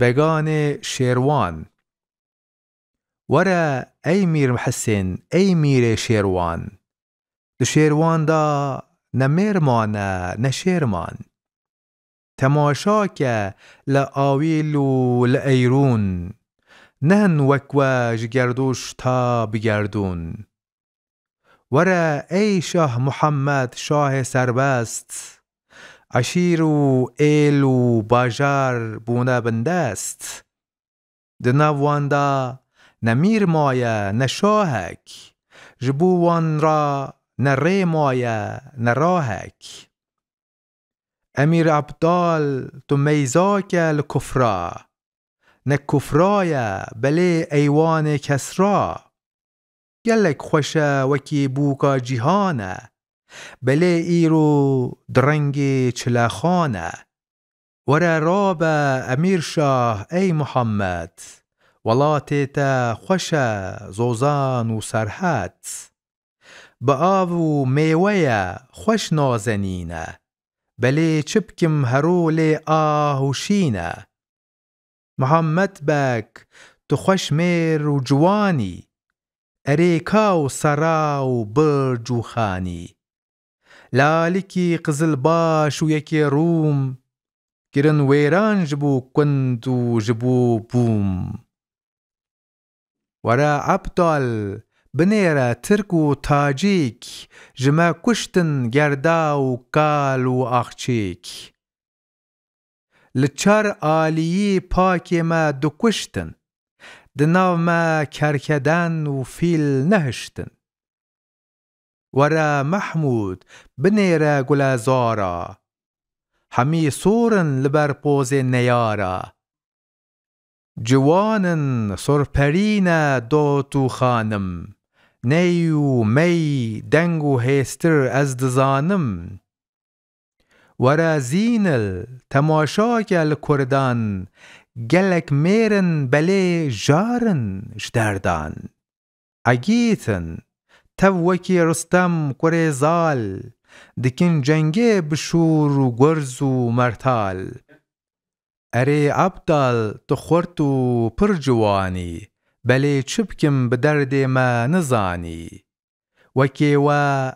بگان شیروان. وره ای میر حسین ای میر شیروان، ده شیروان دا نه میرمانه نه شیرمان. تماشا که لآویل و لایرون، نهن وکوه جگردوش تا بگردون. وره ای شاه محمد شاه سربست، عشیر و ایل و باجار بونه بندست. ده نوان دا نمیر مایه نشاهک، جبوان را نری مایه نراهک. امیر عبدال تو میزاک لکفرا، نکفرایه بله ایوان کسرا. گلک خوشه وکی بوکا جیهانه، بله ایرو درنگ چلاخانه. وره راب امیر شاه ای محمد، ولاتیتا خوشه زوزان و سرحت. با آو و میوه خوش نازنینه، بله چپکم هرول آه و شینه. محمد بک تو خوش میر و جوانی، اریکا و سرا و برج و خانی. لالکی قزل باش و یکی روم، گرن ویران جبو کند و جبو بوم. ورا عبدال بنیره ترک و تاجیک، جما کشتن گردا و کال و آخچیک. لچار آلیی پاکی ما دو کشتن، دناو ما کرکدن و فیل نهشتن. ورا محمود بنیره گلازارا، همی سورن لبر پوز نیارا. جوانن سرپرین دوتو خانم، نیو می دنگو هستر از دزانم. ورا زینل تماشا گل کردان، گلک میرن بله جارن جدردان. اگیتن تو وکی رستم قریزال، دکن جنگه بشور و گرز و مرتال. اره عبدال تو خورتو پر جوانی، بله چپکم بدرد ما نزانی. وکی و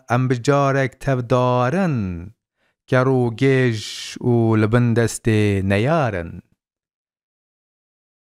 ام بجارک تفدارن، کرو گیش و لبندست نیارن.